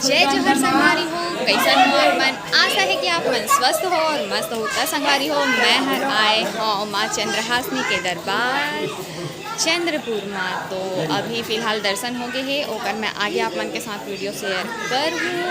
जय जोहर संगवारी हो, कैसन हो मन। आशा है कि आप मन स्वस्थ हो और मस्त होता संगवारी हो। मैं हर आए हो माँ चंद्रहासनी के दरबार चंद्रपुर में। तो अभी फ़िलहाल दर्शन हो गए है और मैं आगे आप मन के साथ वीडियो शेयर करूँ।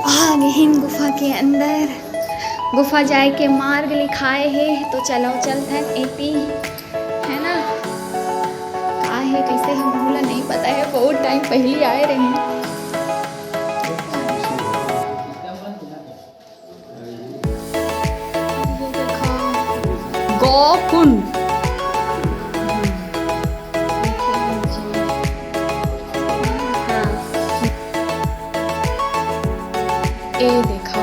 आ गए हैं गुफा के अंदर। गुफा जाए के मार्ग लिखाए है, तो चलो चलते हैं एपी, है ना। का है कैसे है मुझे नहीं पता है, बहुत टाइम पहले आए रहे हैं। गोकुंड ये देखो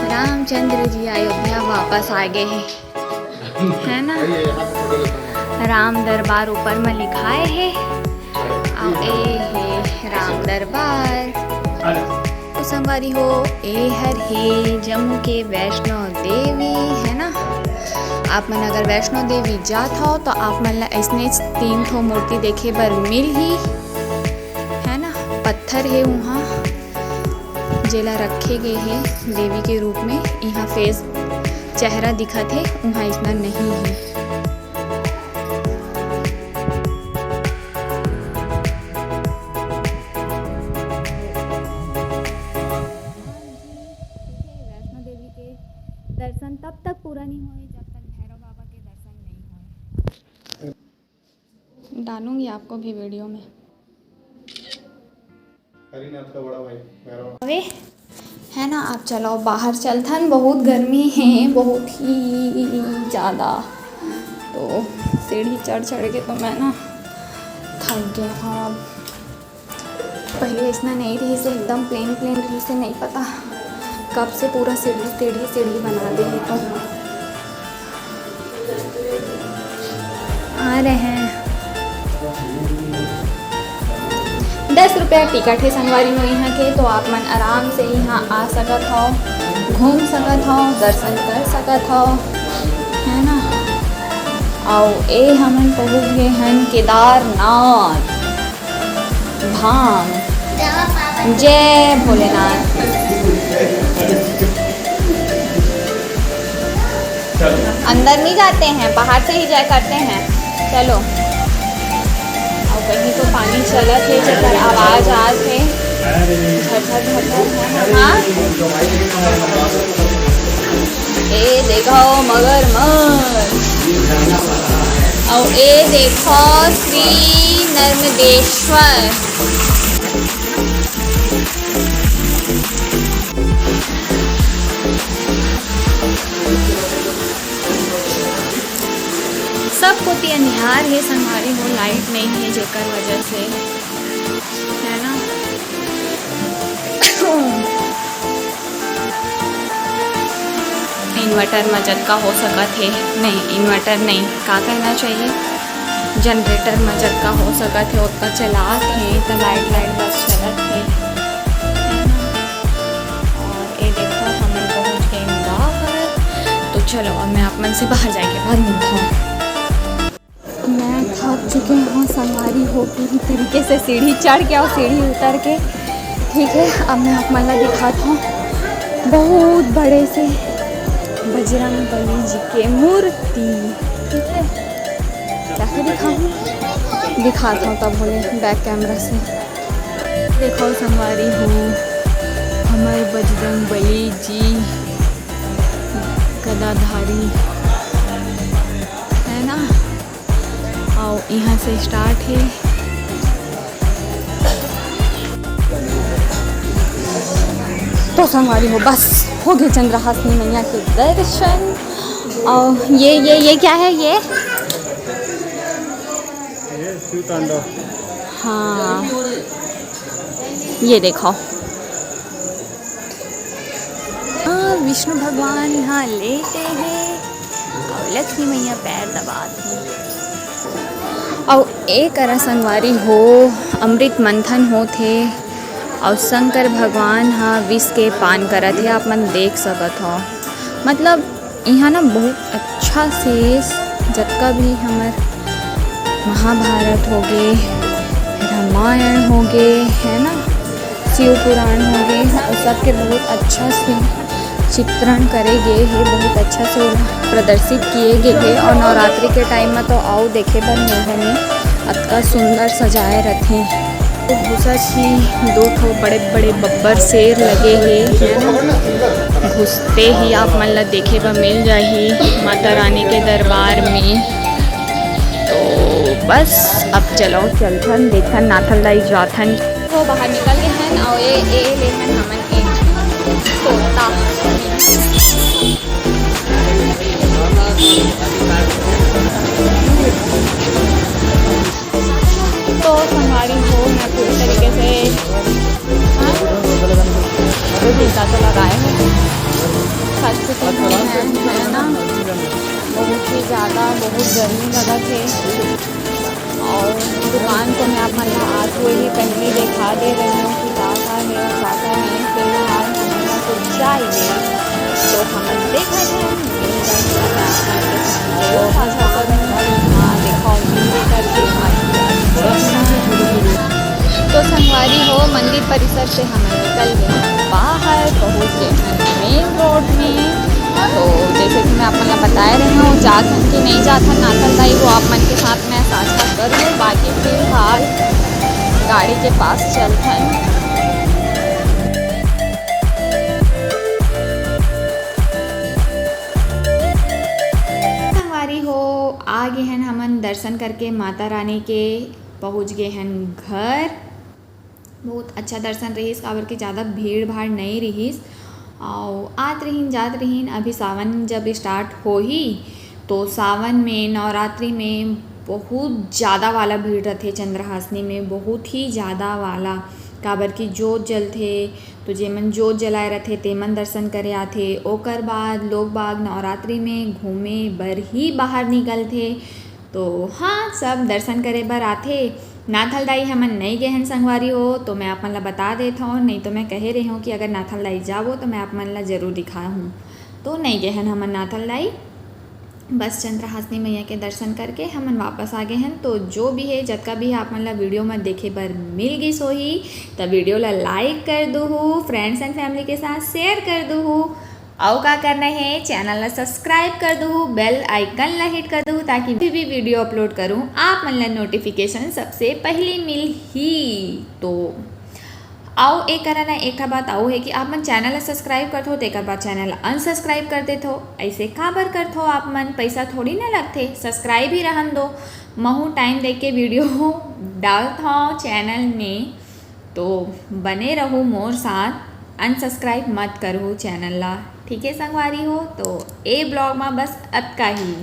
रामचंद्र जी अयोध्या वापस आ गए हैं, है ना। राम दरबार ऊपर में लिखाए है और ए है राम दरबार। तो संगवारी हो ए हर है जम्मू के वैष्णो देवी, है ना। आप मन अगर वैष्णो देवी जात हो तो आप मन ला ऐसने 3 ठो मूर्ति देखे बर मिल ही, है ना। पत्थर है वहाँ जेला रखे गए हैं देवी के रूप में। यहाँ फेस चेहरा दिखत है, वहाँ इतना नहीं है। वैष्णो देवी के दर्शन तब तक पूरा नहीं हुए जब तक भैरव बाबा के दर्शन नहीं हुए। डालूंगी आपको भी वीडियो में। का बड़ा भाई अरे है ना, आप चलो बाहर चलथन। बहुत गर्मी है, बहुत ही ज़्यादा। तो सीढ़ी चढ़ के तो मैं ना थक गया। हाँ पहले इतना नहीं रही से, एकदम प्लेन रही से, नहीं पता कब से पूरा सीढ़ी बना दी है। तो आ रहे हैं। 10 रुपया टिकट है संगवारी में यहाँ के। तो आप मन आराम से यहाँ आ सकत हो, घूम सकत हो, दर्शन कर सकत हो, है ना। और ए हमन पहुँच गए हैं केदारनाथ धाम। जय भोलेनाथ। अंदर नहीं जाते हैं, बाहर से ही जाया करते हैं। चलो। कहीं तो पानी चलत है, जकर आवाज आज है झरझर। हाँ ए देखो मगरमच्छ। और ए देखो श्री नर्मदेश्वर। सब कोती अंधियार है संगवारी हो, लाइट नहीं है जेकर वजह से, है ना। इन्वर्टर में जतका हो सकत है, नहीं इन्वर्टर नहीं, का कहना चाहिए, जनरेटर में जतका हो सकत है उतना चलात है, तो लाइट बस चलत है। और ये देखो हम पहुँच गए बाहर, तो चलो अब मैं आप मन से बाहर जाके बाद मिलता हूँ। मैं थक चुके हूँ संगवारी हो, पूरी तरीके से सीढ़ी चढ़ के और सीढ़ी उतर के। ठीक है, अब मैं आप मन दिखाता हूँ बहुत बड़े से बजरंग बली जी के मूर्ति। ठीक है, कैसे दिखाता हूँ तब बोले बैक कैमरा से। देखो संगवारी हो, हमारे बजरंग बली जी गदाधारी है ना। आओ यहाँ से स्टार्ट है। तो संगवारी हो बस हो गए चंद्रहासिनी मैया के दर्शन। और ये क्या है ये शिव तांडव। हाँ ये देखो, हाँ विष्णु भगवान यहाँ लेटे हैं और लक्ष्मी मैया पैर दबाती हैं। और एक संगवारी हो अमृत मंथन हो थे और शंकर भगवान हाँ विष के पान करत है, आप मन देख सकत हो। मतलब यहाँ ना बहुत अच्छा से जतका भी हमार महाभारत हो गए, रामायण हो गए, है ना, शिव पुराण हो गए, और सबके बहुत अच्छा से चित्रण करे गए है, बहुत अच्छा से प्रदर्शित किए गए हैं। और नवरात्रि के टाइम में तो आओ देखे पर मेले में अतका सुंदर सजाए रहते हैं। तो घुसत ही दो ठो बड़े बड़े बब्बर शेर लगे हैं, घुसते ही आप मन ला देखे पर मिल जाही माता रानी के दरबार में। तो बस अब चलो चलथन देखन नाथलदाई जाथन। तो बाहर निकल गए हैं और ये लेहन हमन एक तोता। तो संगवारी हो मैं पूरी तरीके से टीका तो लगाए हैं, थक चुके हैं ना, बहुत ही ज़्यादा बहुत गर्मी लगा थे। और दुकान को मैं आप मतलब आज वो ही पहले दिखा दे रही हूँ कि क्या है और क्या है। फिलहाल हमें कुछ चाहिए तो हम देखा जाए तो संगवारी हो मंदिर परिसर से हम निकल गए बाहर, पहुँच गए मेन रोड में। तो जैसे कि मैं आप मतलब बता रही हूँ जाथन कि नहीं जाथन नाथलदाई, वो आप मन के साथ मैं साझा कर दूँ। बाकी फिलहाल गाड़ी के पास चलथन। संगवारी हो आ गए हैं हमन दर्शन करके माता रानी के, पहुँच गए हैं घर। बहुत अच्छा दर्शन रहीस, काबर के ज़्यादा भीड़ भाड़ नहीं रहीस। और आत रहीन जात रहीन। अभी सावन जब स्टार्ट हो ही तो सावन में नवरात्रि में बहुत ज़्यादा वाला भीड़ रहते चंद्रहासिनी में, बहुत ही ज़्यादा वाला। काबर की जोत जलते तो जेमन जोत जलाए रहते तेमन दर्शन करे आथे। ओकर बाद लोग बाग नवरात्रि में घूमे बर ही बाहर निकलते। तो हाँ सब दर्शन करे बर आथे। नाथलदाई हमन नहीं गए हैं संगवारी हो, तो मैं आप मन ला बता देता हूँ, नहीं तो मैं कह रही हूँ कि अगर नाथलदाई जाबो तो मैं आप मन ला ज़रूर दिखाया हूँ। तो नहीं गए हैं हमन नाथलदाई, बस चंद्रहासिनी मैया के दर्शन करके हमन वापस आ गए हैं। तो जो भी है जतका भी आप मन ला वीडियो में देखे बर मिल गई सो ही, तो वीडियो ला लाइक कर दो, फ्रेंड्स एंड फैमिली के साथ शेयर कर दो। और क्या करना है, चैनल ला सब्सक्राइब कर दो, बेल आइकन ला हिट कर दो, ताकि भी वीडियो अपलोड करूँ आप मन ला नोटिफिकेशन सबसे पहले मिल ही। तो आओ एक करना एक बात आओ है कि आप मन चैनल ला सब्सक्राइब करते हो तो एक बाद चैनल अनसब्सक्राइब कर देते हो। ऐसे काबर करते हो आप मन, पैसा थोड़ी ना लगते, सब्सक्राइब ही रहन दो। महू टाइम देख के वीडियो डालता हूँ चैनल में, तो बने रहो मोर साथ, अनसब्सक्राइब मत करो चैनल ला, ठीक है संगवारी हो। तो ए ब्लॉग में बस अतका ही।